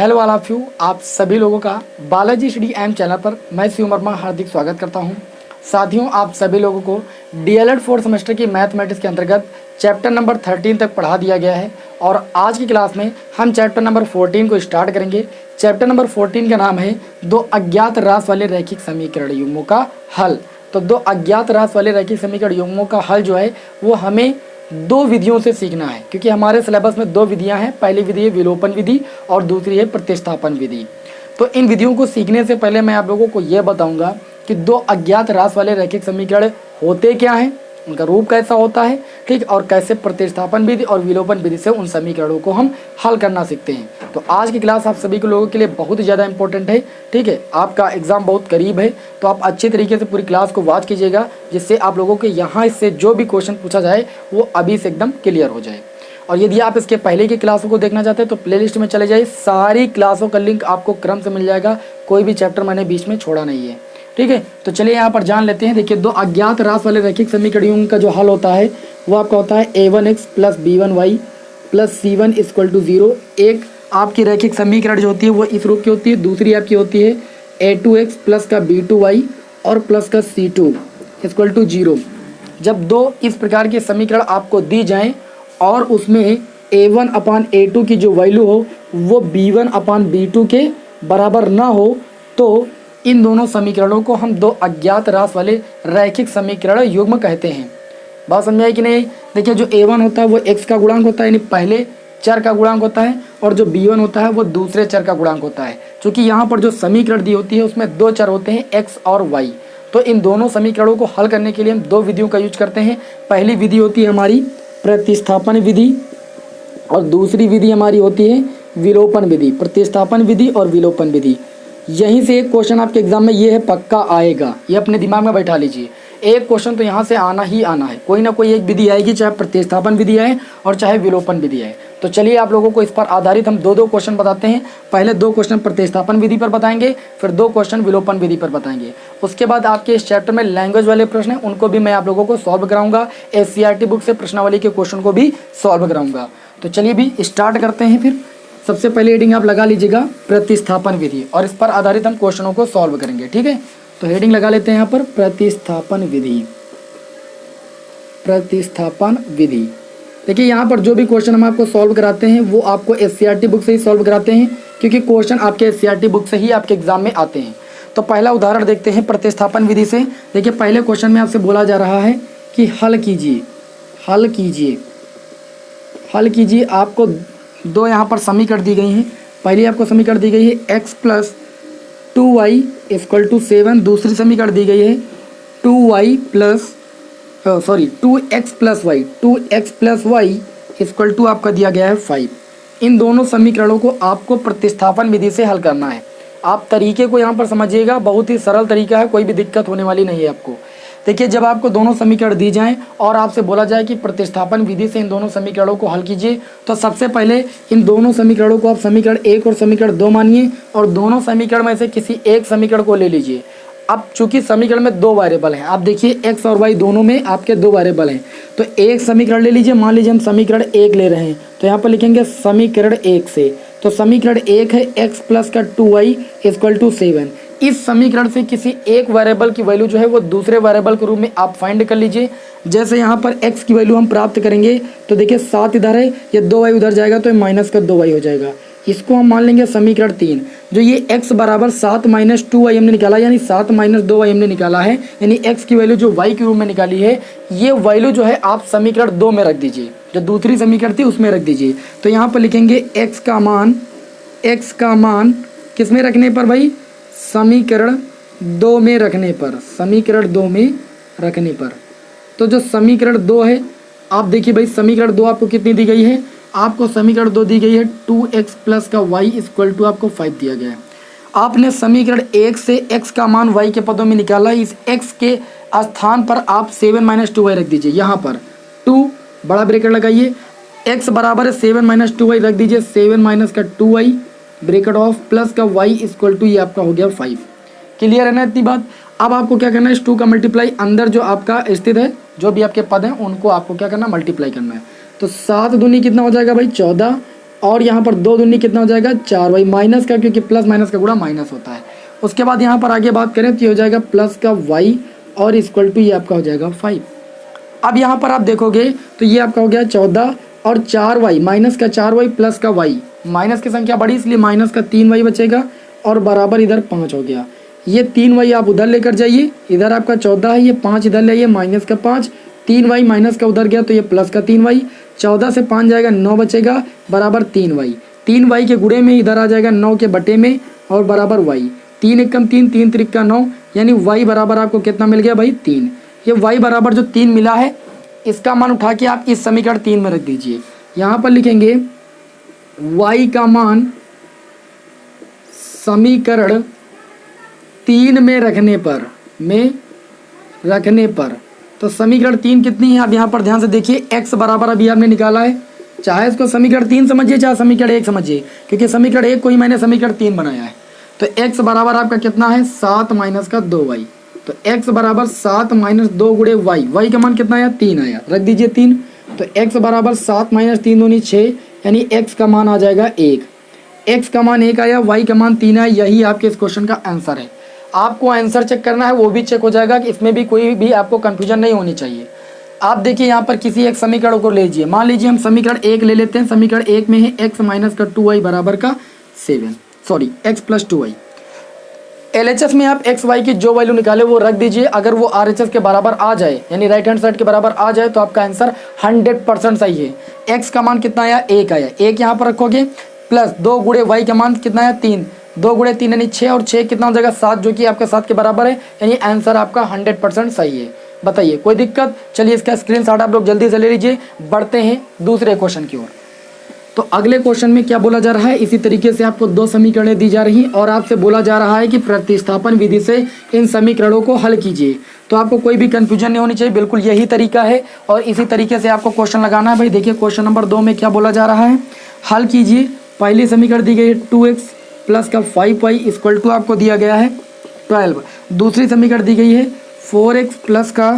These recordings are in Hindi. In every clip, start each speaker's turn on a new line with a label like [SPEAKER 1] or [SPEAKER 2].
[SPEAKER 1] हेलो ऑल ऑफ यू, आप सभी लोगों का बालाजी स्टडी एम चैनल पर मैं शिव वर्मा हार्दिक स्वागत करता हूं। साथियों, आप सभी लोगों को डीएलएड 4th सेमेस्टर की मैथमेटिक्स के अंतर्गत चैप्टर नंबर 13 तक पढ़ा दिया गया है और आज की क्लास में हम चैप्टर नंबर 14 को स्टार्ट करेंगे। चैप्टर नंबर 14 का नाम है दो अज्ञात राशि वाले रैखिक समीकरण युग्मों का हल। तो दो अज्ञात राशि वाले रैखिक समीकरण युग्मों का हल जो है वो हमें दो विधियों से सीखना है, क्योंकि हमारे सिलेबस में दो विधियां हैं। पहली विधि है विलोपन विधि और दूसरी है प्रतिस्थापन विधि। तो इन विधियों को सीखने से पहले मैं आप लोगों को यह बताऊंगा कि दो अज्ञात राशि वाले रैखिक समीकरण होते क्या हैं, उनका रूप कैसा होता है, ठीक, और कैसे प्रतिस्थापन विधि और विलोपन विधि से उन समीकरणों को हम हल करना सीखते हैं। तो आज की क्लास आप सभी के लोगों के लिए बहुत ही ज़्यादा इंपॉर्टेंट है, ठीक है। आपका एग्जाम बहुत करीब है, तो आप अच्छे तरीके से पूरी क्लास को वॉच कीजिएगा, जिससे आप लोगों के यहाँ से जो भी क्वेश्चन पूछा जाए वो अभी से एकदम क्लियर हो जाए। और यदि आप इसके पहले की क्लासों को देखना चाहते हैं तो प्लेलिस्ट में चले जाइए, सारी क्लासों का लिंक आपको क्रम से मिल जाएगा, कोई भी चैप्टर मैंने बीच में छोड़ा नहीं है, ठीक है। तो चलिए यहाँ पर जान लेते हैं। देखिए, दो अज्ञात राशि वाले रैखिक समीकरणों का जो हल होता है वो आपका होता है a1x plus b1y plus c1 equal to 0। एक आपकी रैखिक समीकरण जो होती है वो इस रूप की होती है, दूसरी आपकी होती है a2x प्लस का b2y और प्लस का c2 इक्वल टू 0। जब दो इस प्रकार के समीकरण आपको दी जाएं और उसमें a1 अपान a2 की जो वैल्यू हो वो b1 अपान b2 के बराबर ना हो, तो इन दोनों समीकरणों को हम दो अज्ञात राशि वाले रैखिक समीकरण युग्म कहते हैं। बात समझ आई कि नहीं? देखिए, जो a1 होता है वो x का गुणांक होता है, यानी पहले चर का गुणांक होता है, और जो b1 होता है वो दूसरे चर का गुणांक होता है। क्योंकि यहाँ पर जो समीकरण दी होती है उसमें दो चर होते हैं x और y। तो इन दोनों समीकरणों को हल करने के लिए हम दो विधियों का यूज करते हैं। पहली विधि होती है हमारी प्रतिस्थापन विधि और दूसरी विधि हमारी होती है विलोपन विधि। प्रतिस्थापन विधि और विलोपन विधि, यहीं से एक क्वेश्चन आपके एग्जाम में ये है पक्का आएगा, ये अपने दिमाग में बैठा लीजिए। एक क्वेश्चन तो यहाँ से आना ही आना है, कोई ना कोई एक विधि आएगी, चाहे प्रतिस्थापन विधि आए और चाहे विलोपन विधि आए। तो चलिए आप लोगों को इस पर आधारित हम दो क्वेश्चन बताते हैं। पहले दो क्वेश्चन प्रतिस्थापन विधि पर बताएंगे, फिर दो क्वेश्चन विलोपन विधि पर बताएंगे। उसके बाद आपके इस चैप्टर में लैंग्वेज वाले प्रश्न हैं, उनको भी मैं आप लोगों को सॉल्व कराऊंगा। SCERT बुक से प्रश्नावली के क्वेश्चन को भी सॉल्व कराऊंगा। तो चलिए भी स्टार्ट करते हैं। फिर सबसे पहले हेडिंग आप लगा लीजिएगा प्रतिस्थापन विधि, और इस पर आधारित हम क्वेश्चनों को सॉल्व करेंगे, ठीक है। तो हेडिंग लगा लेते हैं यहाँ पर प्रतिस्थापन विधि। प्रतिस्थापन विधि, देखिए यहाँ पर जो भी क्वेश्चन हम आपको सॉल्व कराते हैं वो आपको SCERT बुक से ही सॉल्व कराते हैं, क्योंकि क्वेश्चन आपके SCERT बुक से ही आपके एग्जाम में आते हैं। तो पहला उदाहरण देखते हैं प्रतिस्थापन विधि से। देखिए, पहले क्वेश्चन में आपसे बोला जा रहा है कि हल कीजिए, हल कीजिए, हल कीजिए। आपको दो यहाँ पर समीकरण दी गई हैं। पहली आपको समीकरण दी गई है x plus 2y equal to 7। दूसरी समीकरण दी गई है 2x plus y, 2x plus y equal to आपका दिया गया है 5। इन दोनों समीकरणों को आपको प्रतिस्थापन विधि से हल करना है। आप तरीके को यहाँ पर समझिएगा, बहुत ही सरल तरीका है, कोई भी दिक्कत होने वाली नहीं है आपको। देखिए, जब आपको दोनों समीकरण दी जाएं और आपसे बोला जाए कि प्रतिस्थापन विधि से इन दोनों समीकरणों को हल कीजिए, तो सबसे पहले इन दोनों समीकरणों को आप समीकरण 1 और समीकरण 2 मानिए और दोनों समीकरण में से किसी एक समीकरण को ले लीजिए। अब चूंकि समीकरण में दो वेरिएबल हैं, आप देखिए x और y दोनों में आपके दो वेरिएबल हैं, तो एक समीकरण ले लीजिए। मान लीजिए हम समीकरण 1 ले रहे हैं, तो यहाँ पर लिखेंगे समीकरण 1 से। तो समीकरण 1 है x प्लस का 2y इक्वल टू 7। इस समीकरण से किसी एक वेरिएबल की वैल्यू जो है वो दूसरे वेरिएबल के रूप में आप फाइंड कर लीजिए। जैसे यहाँ पर x की वैल्यू हम प्राप्त करेंगे, तो देखिए 7 इधर है, ये 2y उधर जाएगा तो माइनस का 2y हो जाएगा। इसको हम मान लेंगे समीकरण 3। जो ये x बराबर 7 माइनस 2y हमने निकाला, यानी 7 माइनस 2y हमने निकाला है, यानी x की वैल्यू जो y के रूप में निकाली है, ये वैल्यू जो है आप समीकरण 2 में रख दीजिए, जो दूसरी समीकरण थी उसमें रख दीजिए। तो यहाँ पर लिखेंगे x का मान किस में रखने पर भाई? समीकरण 2 में रखने पर, समीकरण 2 में रखने पर। तो जो समीकरण 2 है, आप देखिए भाई, समीकरण 2 आपको कितनी दी गई है? आपको समीकरण 2 दी गई है 2x प्लस का y इक्वल टू आपको 5 दिया गया है। आपने समीकरण 1 से x का मान y के पदों में निकाला, इस x के स्थान पर आप 7 माइनस 2y रख दीजिए। यहाँ पर 2 बड़ा ब्रैकेट लगाइए, x बराबर है 7 माइनस 2y रख दीजिए, 7 माइनस का 2y ब्रैकेट ऑफ प्लस का y इक्वल टू ये आपका हो गया 5। क्लियर है ना इतनी बात? अब आपको क्या करना है, इस 2 का मल्टीप्लाई अंदर जो आपका स्थित है, जो भी आपके पद हैं उनको आपको क्या करना, मल्टीप्लाई करना है। तो 7 दूनी कितना हो जाएगा भाई? 14 और यहाँ पर 2 दूनी कितना हो जाएगा 4 वाई माइनस का, क्योंकि प्लस माइनस का गुणा माइनस होता है। उसके बाद यहाँ पर आगे बात करें तो ये हो जाएगा प्लस का वाई और इक्वल टू ये आपका हो जाएगा 5। अब यहाँ पर आप देखोगे तो ये आपका हो गया 14 और 4 वाई माइनस का 4 वाई प्लस का वाई, माइनस की संख्या बड़ी इसलिए माइनस का 3 वाई बचेगा और बराबर इधर 5 हो गया। ये 3 वाई आप उधर लेकर जाइए, इधर आपका 14 है, ये 5 इधर ले आइए माइनस का 5, 3 वाई माइनस का उधर गया तो ये प्लस का 3 वाई, 14 से 5 जाएगा 9 बचेगा बराबर 3 वाई, 3 वाई के गुणे में इधर आ जाएगा 9 के बटे में और बराबर वाई, 3 एकम 3, 3 त्रिक का 9, यानी वाई बराबर आपको कितना मिल गया भाई 3। ये वाई बराबर जो 3 मिला है इसका मान उठा के आप इस समीकरण 3 में रख दीजिए। यहाँ पर लिखेंगे y का मान समीकरण 3 में रखने पर तो समीकरण 3 कितनी है आप यहाँ पर ध्यान से देखिए। x बराबर अभी आपने निकाला है, चाहे इसको समीकरण 3 समझिए चाहे समीकरण 1 समझिए, क्योंकि समीकरण 1 को ही मैंने समीकरण 3 बनाया है। तो x बराबर आपका कितना है 7 माइनस का 2y, तो x बराबर 7 माइनस 2 गुणे y का मान कितना आया 3 आया, रख दीजिए 3। तो x बराबर 7 माइनस 3 दूनी 6, यानी x का मान आ जाएगा 1, x का मान 1 आया, y का मान 3 आया। यही आपके इस क्वेश्चन का आंसर है। आपको आंसर चेक करना है, वो भी चेक हो जाएगा कि इसमें भी कोई भी आपको कन्फ्यूजन नहीं होनी चाहिए। आप देखिए यहाँ पर किसी एक समीकरण को लीजिए, मान लीजिए हम समीकरण 1 ले लेते हैं। समीकरण 1 में है x माइनस का 2y बराबर का 7, sorry x plus 2y। LHS में आप x y की जो वैल्यू निकाले वो रख दीजिए, अगर वो RHS के बराबर आ जाए यानी राइट हैंड साइड के बराबर आ जाए तो आपका आंसर 100% सही है। x का मान कितना आया 1 आया, 1 यहाँ पर रखोगे प्लस 2 गुणे y का मान कितना आया 3, 2 गुणे 3 यानी 6 और 6 कितना हो जाएगा 7, जो कि आपका 7 के बराबर है, यानी आंसर आपका 100% सही है। बताइए कोई दिक्कत? चलिए इसका स्क्रीनशॉट आप लोग जल्दी से ले लीजिए। बढ़ते हैं दूसरे क्वेश्चन की ओर। तो अगले क्वेश्चन में क्या बोला जा रहा है, इसी तरीके से आपको 2 समीकरणें दी जा रही हैं और आपसे बोला जा रहा है कि प्रतिस्थापन विधि से इन समीकरणों को हल कीजिए। तो आपको कोई भी कंफ्यूजन नहीं होनी चाहिए, बिल्कुल यही तरीका है और इसी तरीके से आपको क्वेश्चन लगाना है। भाई देखिए क्वेश्चन नंबर 2 में क्या बोला जा रहा है, हल कीजिए। पहली समीकरण दी गई है 2x प्लस का 5y इक्वल टू आपको दिया गया है 12। दूसरी समीकरण दी गई है 4x प्लस का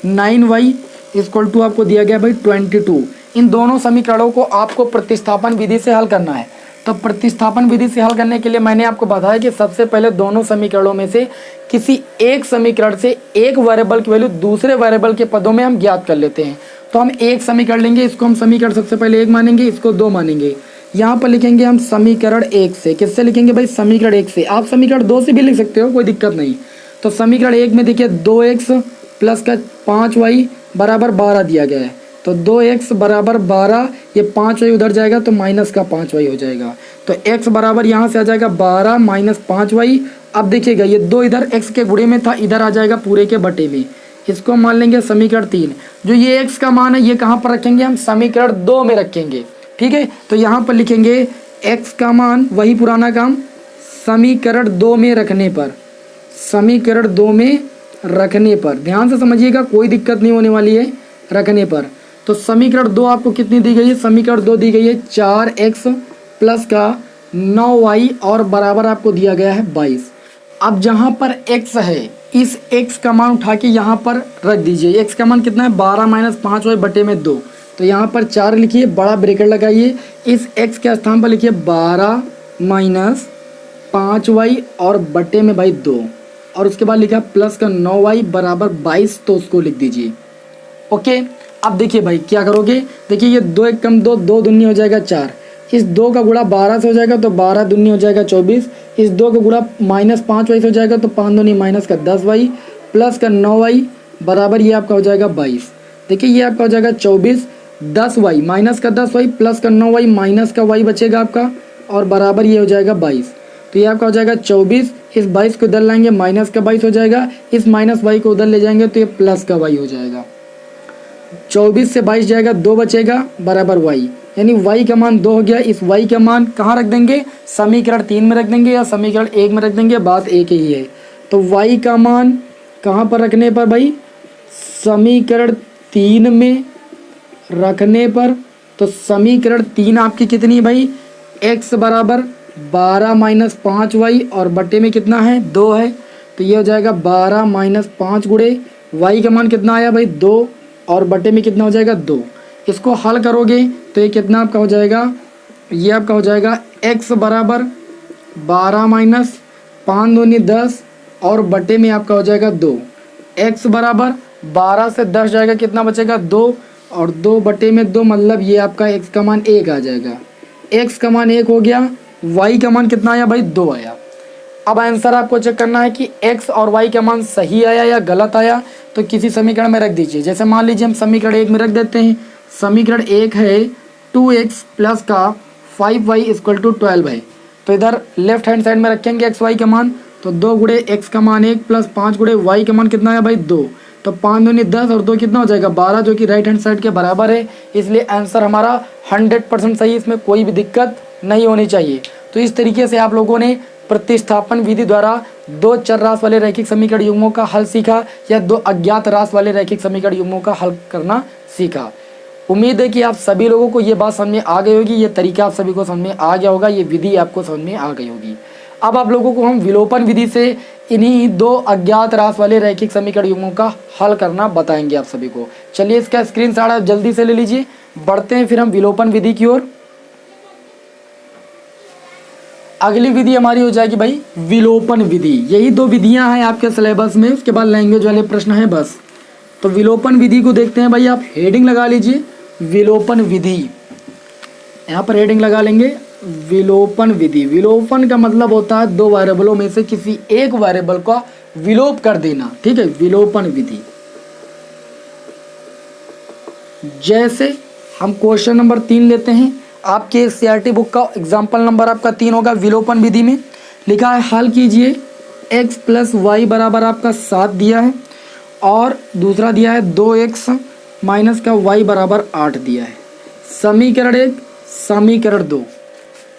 [SPEAKER 1] 9y इक्वल टू आपको दिया गया भाई 22। इन दोनों समीकरणों को आपको प्रतिस्थापन विधि से हल करना है। तो प्रतिस्थापन विधि से हल करने के लिए मैंने आपको बताया कि सबसे पहले दोनों समीकरणों में से किसी एक समीकरण से एक वेरिएबल की वैल्यू दूसरे वेरिएबल के पदों में हम ज्ञात कर लेते हैं। तो हम एक समीकरण लेंगे, इसको हम समीकरण सबसे पहले 1 मानेंगे, इसको 2 मानेंगे। यहाँ पर लिखेंगे हम समीकरण 1 से, किससे लिखेंगे भाई समीकरण 1 से। आप समीकरण 2 से भी लिख सकते हो, कोई दिक्कत नहीं। तो समीकरण 1 में देखिए 2x प्लस का 5y बराबर 12 दिया गया है, तो 2x बराबर 12, ये 5y उधर जाएगा तो माइनस का 5y हो जाएगा। तो x बराबर यहाँ से आ जाएगा 12 माइनस 5y। अब देखिएगा ये 2 इधर x के गुणे में था, इधर आ जाएगा पूरे के बटे में। इसको मान लेंगे समीकरण 3। जो ये x का मान है ये कहाँ पर रखेंगे हम, समीकरण 2 में रखेंगे, ठीक है। तो यहाँ पर लिखेंगे x का मान, वही पुराना काम, समीकरण 2 में रखने पर, समीकरण 2 में रखने पर, ध्यान से समझिएगा कोई दिक्कत नहीं होने वाली है, रखने पर। तो समीकरण 2 आपको कितनी दी गई है, समीकरण 2 दी गई है 4x प्लस का 9y और बराबर आपको दिया गया है 22। अब जहाँ पर x है इस x का मान उठा के यहाँ पर रख दीजिए। x का मान कितना है 12 माइनस 5y बटे में 2, तो यहाँ पर 4 लिखिए, बड़ा ब्रैकेट लगाइए, इस x के स्थान पर लिखिए 12 माइनस 5y और बटे में भाई 2, और उसके बाद लिखा प्लस का 9y बराबर 22, तो उसको लिख दीजिए। ओके, अब देखिए भाई क्या करोगे, देखिए ये 2 एक कम 2, 2 दूनी हो जाएगा 4, इस 2 का गुणा 12 से हो जाएगा तो 12 दूनी हो जाएगा 24, इस 2 का गुणा माइनस 5y से हो जाएगा तो 5 दूनी माइनस का 10y प्लस का 9y बराबर ये आपका हो जाएगा 22। देखिए ये आपका हो जाएगा 24, 10y माइनस का 10y प्लस का 9y माइनस का y बचेगा आपका, और बराबर ये हो जाएगा 22। तो ये आपका हो जाएगा 24, इस 22 को इधर लाएंगे माइनस का 22 हो जाएगा, इस माइनस y को उधर ले जाएंगे तो ये प्लस का y हो जाएगा। 24 से 22 जाएगा, 2 बचेगा बराबर y, यानी y का मान 2 हो गया। इस y का मान कहाँ रख देंगे, समीकरण 3 में रख देंगे या समीकरण 1 में रख देंगे, बात एक ही है। तो y का मान कहाँ पर रखने पर भाई, समीकरण 3 में रखने पर, तो समीकरण 3 आपकी कितनी है भाई, x बराबर 12 माइनस 5y और बटे में कितना है 2 है, तो ये हो जाएगा 12 माइनस 5 गुणे y का मान कितना आया भाई 2 और बटे में कितना हो जाएगा 2। इसको हल करोगे तो ये कितना आपका हो जाएगा ये आपका हो जाएगा x बराबर 12 माइनस 5 दूनी 10 और बटे में आपका हो जाएगा 2। x बराबर 12 से 10 जाएगा, कितना बचेगा 2 और 2 बटे में 2, मतलब ये आपका x का मान 1 आ जाएगा। x का मान 1 हो गया, y का मान कितना आया भाई 2 आया। अब आंसर आपको चेक करना है कि x और y का मान सही आया या गलत आया, तो किसी समीकरण में रख दीजिए। जैसे मान लीजिए हम समीकरण 1 में रख देते हैं। समीकरण 1 है 2x प्लस का 5y इक्वल टू 12 है, तो इधर लेफ्ट हैंड साइड में रखेंगे x y का मान, तो 2 गुणे x का मान 1 प्लस 5 गुणे y का मान कितना है भाई 2, तो 5 दूनी 10 और 2 कितना हो जाएगा 12, जो कि राइट हैंड साइड के बराबर है। इसलिए आंसर हमारा 100% सही, इसमें कोई भी दिक्कत नहीं होनी चाहिए। तो इस तरीके से आप लोगों ने प्रतिस्थापन विधि द्वारा दो चर राशि वाले रैखिक समीकरण युग्मों का हल सीखा या दो अज्ञात राशि वाले रैखिक समीकरण युग्मों का हल करना सीखा। उम्मीद है कि आप सभी लोगों को ये बात समझ में आ गई होगी, ये तरीका आप सभी को समझ में आ गया होगा, ये विधि आपको समझ में आ गई होगी। अब आप लोगों को हम विलोपन विधि से इन्हीं दो अज्ञात राशि वाले रैखिक समीकरण युग्मों का हल करना बताएंगे आप सभी को। चलिए इसका स्क्रीनशॉट आप जल्दी से ले लीजिए, बढ़ते हैं फिर हम विलोपन विधि की ओर। अगली विधि हमारी हो जाएगी भाई विलोपन विधि। यही दो विधियां हैं आपके सिलेबस में, उसके बाद लैंग्वेज वाले प्रश्न हैं बस। तो विलोपन विधि को देखते हैं भाई, आप हेडिंग लगा लीजिए विलोपन विधि, यहाँ पर हेडिंग लगा लेंगे विलोपन विधि। विलोपन का मतलब होता है दो वेरिएबलों में से किसी एक वेरिएबल का विलोप कर देना, ठीक है, विलोपन विधि। जैसे हम क्वेश्चन नंबर 3 लेते हैं, आपके सीआरटी बुक का एग्जाम्पल नंबर आपका 3 होगा। विलोपन विधि में लिखा है हल कीजिए x प्लस वाई बराबर आपका 7 दिया है और दूसरा दिया है 2x माइनस का y बराबर 8 दिया है। समीकरण 1 समीकरण 2,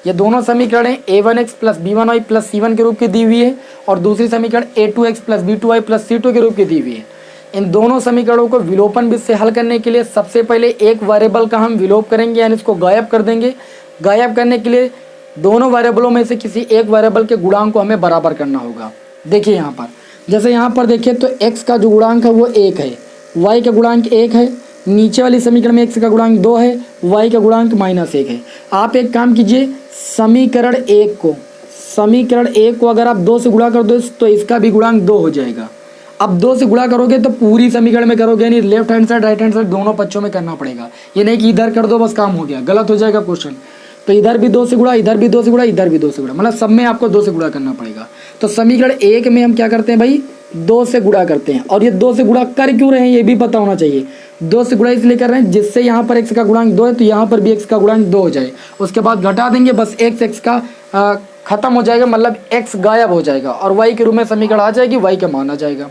[SPEAKER 1] ये दोनों समीकरण a1x plus b1y plus c1 के रूप की दी हुई है और दूसरी समीकरण a2x plus b2y plus c2 के रूप की दी हुई है। इन दोनों समीकरणों को विलोपन विधि से हल करने के लिए सबसे पहले एक वेरिएबल का हम विलोप करेंगे, यानी इसको गायब कर देंगे। गायब करने के लिए दोनों वेरिएबलों में से किसी एक वेरिएबल के गुणांक को हमें बराबर करना होगा। देखिए यहाँ पर, जैसे यहाँ पर देखिए तो x का जो गुणांक है वो 1 है, y का गुणांक 1 है, नीचे वाली समीकरण में x का गुणांक 2 है, y का गुणांक -1 है। आप एक काम कीजिए, समीकरण 1 को अगर आप 2 से गुणा कर दो तो इसका भी गुणांक 2 हो जाएगा। अब 2 से गुणा करोगे तो पूरी समीकरण में करोगे, यानी left hand side right hand side दोनों पक्षों में करना पड़ेगा। ये नहीं कि इधर कर दो बस काम हो गया, गलत हो जाएगा क्वेश्चन। तो इधर भी 2 से गुणा, इधर भी 2 से गुणा, इधर भी 2 से गुणा, मतलब सब में आपको 2 से गुणा करना पड़ेगा। तो समीकरण 1 में हम क्या करते हैं भाई 2 से गुणा करते हैं, और ये 2 से गुणा कर क्यों रहे हैं ये भी पता होना चाहिए। 2 से गुणा इसलिए कर रहे हैं जिससे यहाँ पर x का गुणांक 2 है तो यहाँ पर भी x का गुणांक 2 हो जाए। उसके बाद घटा देंगे, बस x का खत्म हो जाएगा, मतलब x गायब हो जाएगा और y के रूप में समीकरण आ जाएगी, y का मान आ जाएगा।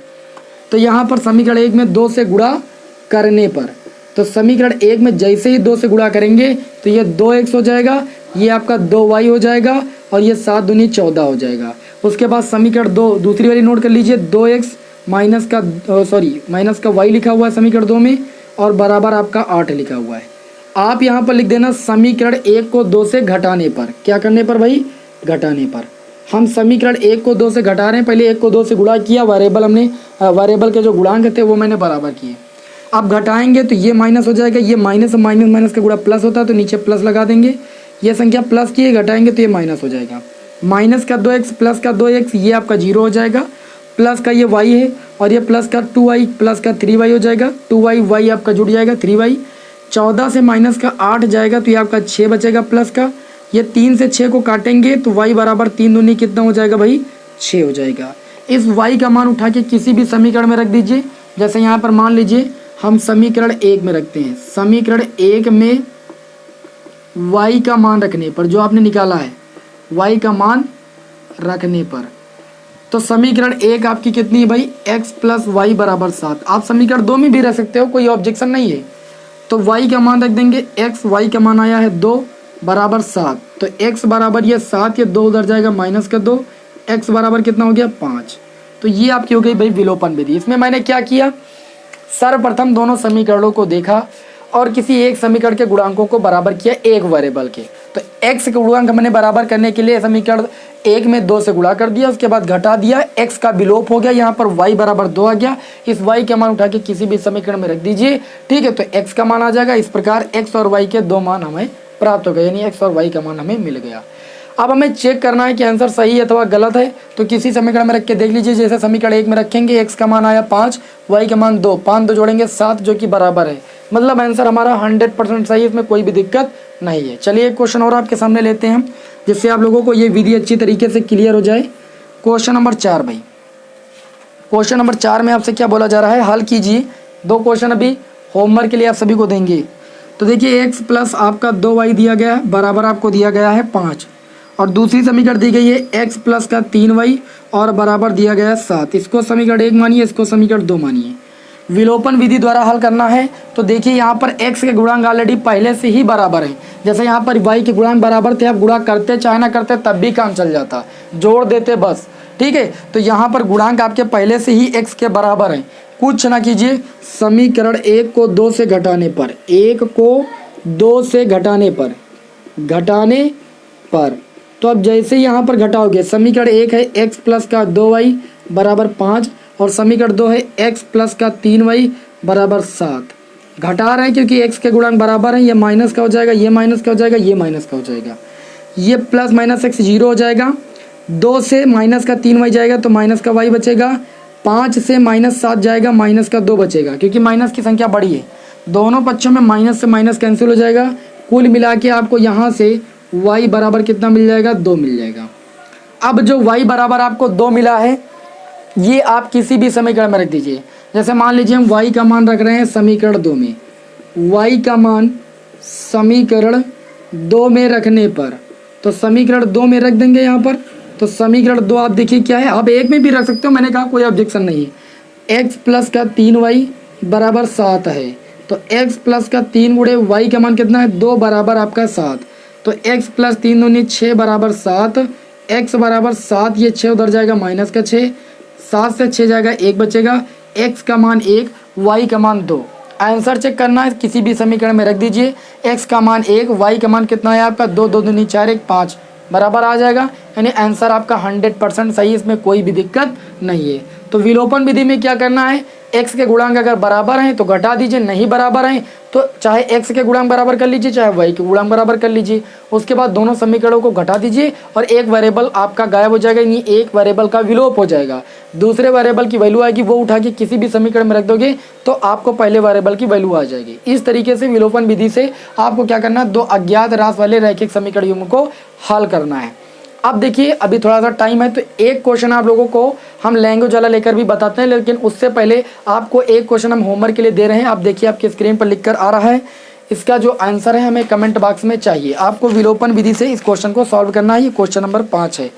[SPEAKER 1] तो यहाँ पर समीकरण 1 में 2 से गुणा करने पर, तो समीकरण 1 में जैसे ही 2 से गुणा करेंगे तो ये 2x हो जाएगा, ये आपका 2y हो जाएगा और ये 7 दूनी 14 हो जाएगा। उसके बाद समीकरण 2 दूसरी वाली नोट कर लीजिए, 2x माइनस का y लिखा हुआ है समीकरण 2 में और बराबर आपका 8 लिखा हुआ है। आप यहाँ पर लिख देना समीकरण 1 को 2 से घटाने पर, क्या करने पर भाई घटाने पर। हम समीकरण 1 को 2 से घटा रहे हैं, पहले 1 को 2 से गुणा किया, वेरिएबल के जो गुणांक थे वो मैंने बराबर किए। अब घटाएंगे तो ये माइनस हो जाएगा, ये माइनस माइनस का गुणा प्लस होता है तो नीचे प्लस लगा देंगे। ये संख्या प्लस की है, घटाएंगे तो ये माइनस हो जाएगा। माइनस का 2x प्लस का 2x ये आपका 0 हो जाएगा, प्लस का ये y है और ये प्लस का 2y प्लस का 3y हो जाएगा। 2y y आपका जुड़ जाएगा 3y। 14 से माइनस का 8 जाएगा तो ये आपका 6 बचेगा प्लस का। ये 3 से 6 को काटेंगे तो y बराबर 3 दूनी कितना हो जाएगा भाई 6 हो जाएगा। इस y का मान उठा के किसी भी समीकरण में रख दीजिए। जैसे यहाँ पर मान लीजिए हम समीकरण 1 में रखते हैं, समीकरण 1 में y का मान रखने पर, जो आपने निकाला है y का मान रखने पर, तो समीकरण 1 आपकी कितनी है भाई x प्लस वाई बराबर 7। आप समीकरण 2 में भी रख सकते हो, कोई ऑब्जेक्शन नहीं है। तो y का मान रख देंगे x, y का मान आया है 2 बराबर 7, तो x बराबर ये 7, ये 2 उधर जाएगा माइनस का 2, x बराबर कितना हो गया 5। तो ये आपकी हो गई भाई विलोपन विधि। इसमें मैंने क्या किया, सर्वप्रथम दोनों समीकरणों को देखा और किसी एक समीकरण के गुणांकों को बराबर किया एक वेरिएबल के। तो x के गुणांक मैंने बराबर करने के लिए समीकरण 1 में 2 से गुणा कर दिया, उसके बाद घटा दिया, x का विलोप हो गया, यहाँ पर y बराबर 2 आ गया। इस y का मान उठा के किसी भी समीकरण में रख दीजिए, ठीक है, तो x का मान आ जाएगा। इस प्रकार x और y के 2 मान हमें प्राप्त हो गया, यानी x और y का मान हमें मिल गया। अब हमें चेक करना है कि आंसर सही है अथवा गलत है, तो किसी समीकरण में रख के देख लीजिए। जैसे समीकरण 1 में रखेंगे, x का मान आया 5, y का मान 2, 5 2 जोड़ेंगे 7 जो कि बराबर है, मतलब आंसर हमारा 100% सही है, इसमें कोई भी दिक्कत नहीं है। चलिए एक क्वेश्चन और आपके सामने लेते हैं हम, जिससे आप लोगों को ये विधि अच्छी तरीके से क्लियर हो जाए। क्वेश्चन नंबर 4 भाई, क्वेश्चन नंबर 4 में आपसे क्या बोला जा रहा है, हल कीजिए। 2 क्वेश्चन अभी होमवर्क के लिए आप सभी को देंगे। तो देखिए x प्लस आपका 2y दिया गया है, बराबर आपको दिया गया है 5, और दूसरी समीकरण दी गई है x प्लस का 3y और बराबर दिया गया है 7। इसको समीकरण 1 मानिए, इसको समीकरण 2 मानिए। विलोपन विधि द्वारा हल करना है। तो देखिए यहाँ पर x के गुणांक ऑलरेडी पहले से ही बराबर है। जैसे यहाँ पर y के गुणांक बराबर थे, आप गुणा करते चाहे ना करते तब भी काम चल जाता, जोड़ देते बस, ठीक है। तो यहाँ पर गुणांक आपके पहले से ही x के बराबर है। कुछ ना कीजिए, समीकरण 1 को 2 से घटाने पर, 1 को 2 से घटाने पर, तो अब जैसे यहाँ पर घटाओगे, समीकरण 1 है x प्लस का 2y बराबर 5 और समीकरण 2 है x प्लस का 3y बराबर 7। घटा रहे हैं क्योंकि x के गुणांक बराबर हैं, ये माइनस का हो जाएगा, ये माइनस का हो जाएगा, ये माइनस का हो जाएगा, ये प्लस माइनस x 0 हो जाएगा, 2 से माइनस का 3y जाएगा तो माइनस का y बचेगा, 5 से माइनस 7 जाएगा, माइनस का 2 बचेगा, क्योंकि माइनस की संख्या बड़ी है। दोनों पक्षों में माइनस से माइनस कैंसिल हो जाएगा। कुल मिला के आपको यहाँ से y बराबर कितना मिल जाएगा, 2 मिल जाएगा। अब जो y बराबर आपको 2 मिला है, ये आप किसी भी समीकरण में रख दीजिए। जैसे मान लीजिए हम y का मान रख रहे हैं समीकरण 2 में, y का मान समीकरण 2 में रखने पर, तो समीकरण 2 में रख देंगे यहाँ पर। तो समीकरण 2 आप देखिए क्या है, आप 1 में भी रख सकते हो, मैंने कहा कोई ऑब्जेक्शन नहीं है। x प्लस का 3y बराबर 7 है, तो x प्लस का 3 गुणे y का मान कितना है, 2 बराबर आपका 7, तो x प्लस 3 दूनी 6 बराबर 7, x बराबर 7, ये 6 उधर जाएगा माइनस का 6, 7 से 6 जाएगा 1 बचेगा, x का मान 1, y का मान 2। आंसर चेक करना है, किसी भी समीकरण में रख दीजिए। x का मान 1, y का मान कितना है आपका 2, 2 दूनी 4, 1 5 बराबर आ जाएगा, यानी आंसर आपका 100% सही है, इसमें कोई भी दिक्कत नहीं है। तो विलोपन विधि में क्या करना है, x के गुणांक अगर बराबर हैं तो घटा दीजिए, नहीं बराबर हैं तो चाहे x के गुणांक बराबर कर लीजिए, चाहे y के गुणांक बराबर कर लीजिए। उसके बाद दोनों समीकरणों को घटा दीजिए और एक वेरिएबल आपका गायब हो जाएगा, यानी एक वेरिएबल का विलोप हो जाएगा। दूसरे वेरिएबल की वैल्यू आएगी, वो उठा के किसी भी समीकरण में रख दोगे तो आपको पहले वेरिएबल की वैल्यू आ जाएगी। इस तरीके से विलोपन विधि से आपको क्या करना है, 2 अज्ञात राशि वाले रैखिक समीकरण युग्म को हल करना है। अब देखिए अभी थोड़ा सा टाइम है, तो एक क्वेश्चन आप लोगों को हम लैंग्वेज वाला लेकर भी बताते हैं, लेकिन उससे पहले आपको एक क्वेश्चन हम होमवर्क के लिए दे रहे हैं। आप देखिए आपकी स्क्रीन पर लिखकर आ रहा है, इसका जो आंसर है हमें कमेंट बॉक्स में चाहिए। आपको विलोपन विधि से इस क्वेश्चन को सॉल्व करना है, ये क्वेश्चन नंबर 5 है,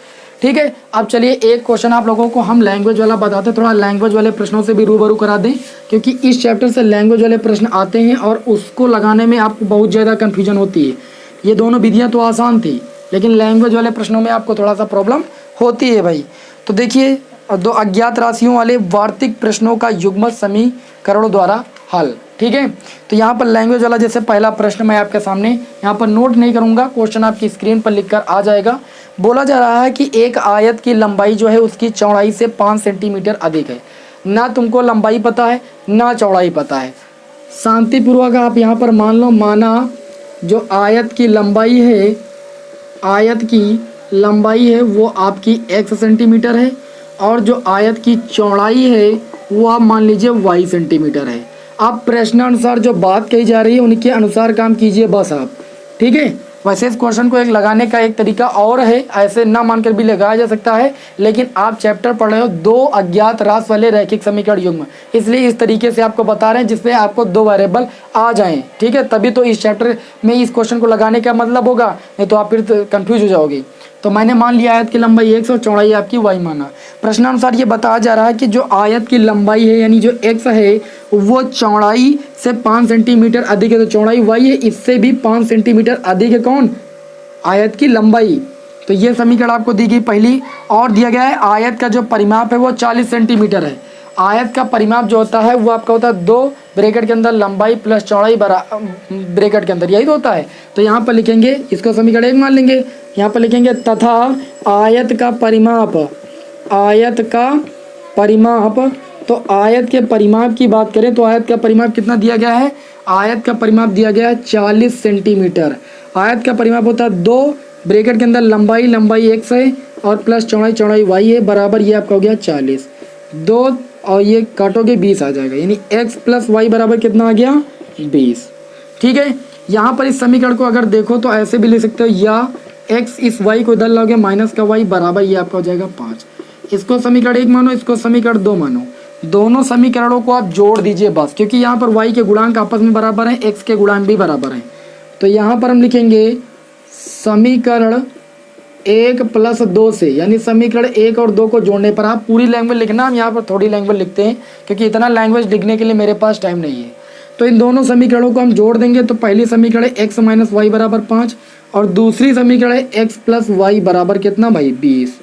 [SPEAKER 1] ठीक है। अब चलिए एक क्वेश्चन आप लोगों को हम लैंग्वेज वाला बताते हैं, थोड़ा लैंग्वेज वाले प्रश्नों से भी रूबरू करा दें, क्योंकि इस चैप्टर से लैंग्वेज वाले प्रश्न आते हैं और उसको लगाने में आपको बहुत ज़्यादा कन्फ्यूजन होती है। ये दोनों विधियाँ तो आसान थी, लेकिन लैंग्वेज वाले प्रश्नों में आपको थोड़ा सा प्रॉब्लम होती है भाई। तो देखिए 2 अज्ञात राशियों वाले वार्तिक प्रश्नों का युग्मक समीकरणों द्वारा हल, ठीक है। तो यहाँ पर लैंग्वेज वाला जैसे पहला प्रश्न मैं आपके सामने यहाँ पर नोट नहीं करूँगा, क्वेश्चन आपकी स्क्रीन पर लिखकर आ जाएगा। बोला जा रहा है कि एक आयत की लंबाई जो है उसकी चौड़ाई से 5 सेंटीमीटर अधिक है। ना तुमको लंबाई पता है ना चौड़ाई पता है, शांतिपूर्वक आप यहाँ पर मान लो, माना जो आयत की लंबाई है वो आपकी x सेंटीमीटर है और जो आयत की चौड़ाई है वो आप मान लीजिए y सेंटीमीटर है। आप प्रश्नानुसार जो बात कही जा रही है उनके अनुसार काम कीजिए बस आप, ठीक है। वैसे इस क्वेश्चन को एक लगाने का एक तरीका और है, ऐसे ना मानकर भी लगाया जा सकता है, लेकिन आप चैप्टर पढ़ रहे हो 2 अज्ञात राशि वाले रैखिक समीकरण युग्म, इसलिए इस तरीके से आपको बता रहे हैं जिसमें आपको 2 वेरिएबल आ जाएं, ठीक है। तभी तो इस चैप्टर में इस क्वेश्चन को लगाने का मतलब होगा, नहीं तो आप फिर कंफ्यूज हो जाओगे। तो मैंने मान लिया आयत की लंबाई x और चौड़ाई आपकी y माना। प्रश्नानुसार ये बताया जा रहा है कि जो आयत की लंबाई है यानी जो x है वो चौड़ाई से 5 सेंटीमीटर अधिक है, तो चौड़ाई y है, इससे भी 5 सेंटीमीटर अधिक है कौन, आयत की लंबाई। तो ये समीकरण आपको दी गई पहली, और दिया गया है आयत का जो परिमाप है वो 40 सेंटीमीटर है। आयत का परिमाप जो होता है वो आपका होता है 2 ब्रैकेट के अंदर लंबाई प्लस चौड़ाई ब्रैकेट के अंदर, यही तो होता है। तो यहाँ पर लिखेंगे, इसको समीकरण 1 मान लेंगे, यहाँ पर लिखेंगे तथा आयत का परिमाप, तो आयत के परिमाप की बात करें तो आयत का परिमाप कितना दिया गया है, आयत का परिमाप दिया गया है 40 सेंटीमीटर। आयत का परिमाप होता है 2 ब्रैकेट के अंदर लंबाई x है और प्लस चौड़ाई y है बराबर, ये आपका हो गया 40। 2 और ये काटोगे 20 आ जाएगा, यानी x प्लस वाई बराबर कितना आ गया 20। ठीक है, यहाँ पर इस समीकरण को अगर देखो तो ऐसे भी लिख सकते हो, या x इस y को इधर लाओगे माइनस का y बराबर, ये आपका हो जाएगा 5। इसको समीकरण 1 मानो, इसको समीकरण 2 मानो। दोनों समीकरणों को आप जोड़ दीजिए बस, क्योंकि यहाँ पर y के गुणांक आपस में बराबर हैं, x के गुणांक भी बराबर हैं। तो यहाँ पर हम लिखेंगे समीकरण 1 प्लस 2 से, यानी समीकरण 1 और 2 को जोड़ने पर, आप पूरी लैंग्वेज लिखना, हम यहाँ पर थोड़ी लैंग्वेज लिखते हैं क्योंकि इतना लैंग्वेज लिखने के लिए मेरे पास टाइम नहीं है। तो इन दोनों समीकरणों को हम जोड़ देंगे तो पहली समीकरण x माइनस वाई बराबर 5 और दूसरी समीकरण x प्लस वाई बराबर कितना भाई 20।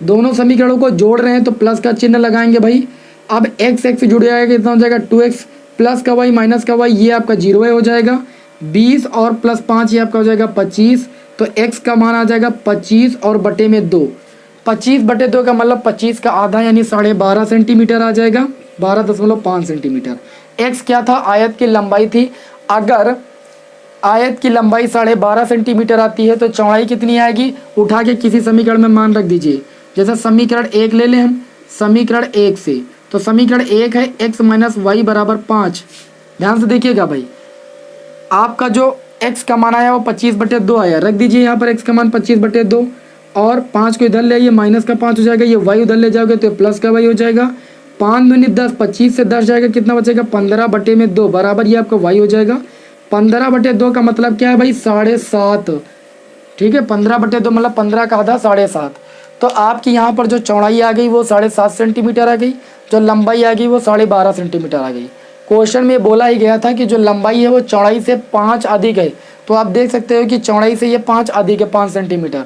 [SPEAKER 1] दोनों समीकरणों को जोड़ रहे हैं तो प्लस का चिन्ह लगाएंगे भाई। अब x जुड़ जाएगा, कितना हो जाएगा 2x प्लस का y माइनस का y, ये आपका 0 हो जाएगा। 20 और प्लस 5 ये आपका हो जाएगा 25। तो x का मान आ जाएगा 25 और बटे में 2। 25/2 का मतलब 25 का आधा यानी 12.5 सेंटीमीटर आ जाएगा, 12.5 सेंटीमीटर। x क्या था, आयत की लंबाई थी। अगर आयत की लंबाई 12.5 सेंटीमीटर आती है तो चौड़ाई कितनी आएगी, उठा के किसी समीकरण में मान रख दीजिए। जैसे समीकरण 1 ले लें हम, समीकरण 1 से, तो समीकरण 1 है x माइनस वाई बराबर 5। ध्यान से देखिएगा भाई, आपका जो x का मान आया वो 25/2 आया, रख दीजिए यहाँ पर x का मान 25/2 और 5 को इधर ले आइए, माइनस का 5 हो जाएगा, ये y उधर ले जाओगे तो प्लस का y हो जाएगा। 5 दूनी 10, 25 से 10 जाएगा, कितना बचेगा 15/2 बराबर, ये आपका y हो जाएगा। 15/2 का मतलब क्या है भाई 7.5। ठीक है, 15/2 मतलब 15 का आधा 7.5। तो आपकी यहाँ पर जो चौड़ाई आ गई वो 7.5 सेंटीमीटर आ गई, जो लंबाई आ गई वो 12.5 सेंटीमीटर आ गई। क्वेश्चन में बोला ही गया था कि जो लंबाई है वो चौड़ाई से 5 अधिक है, तो आप देख सकते हो कि चौड़ाई से ये 5 अधिक है, 5 सेंटीमीटर।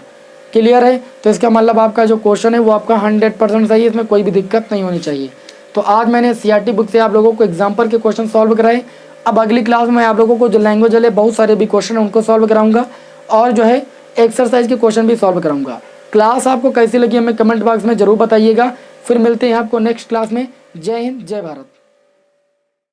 [SPEAKER 1] क्लियर है, तो इसका मतलब आपका जो क्वेश्चन है वो आपका 100% सही है, इसमें कोई भी दिक्कत नहीं होनी चाहिए। तो आज मैंने CRT बुक से आप लोगों को एग्जाम्पल के क्वेश्चन सॉल्व कराए। अब अगली क्लास में आप लोगों को जो लैंग्वेज वाले बहुत सारे भी क्वेश्चन हैं उनको सॉल्व कराऊंगा और जो है एक्सरसाइज के क्वेश्चन भी सॉल्व कराऊंगा। क्लास आपको कैसी लगी हमें कमेंट बॉक्स में ज़रूर बताइएगा। फिर मिलते हैं आपको नेक्स्ट क्लास में। जय हिंद, जय भारत।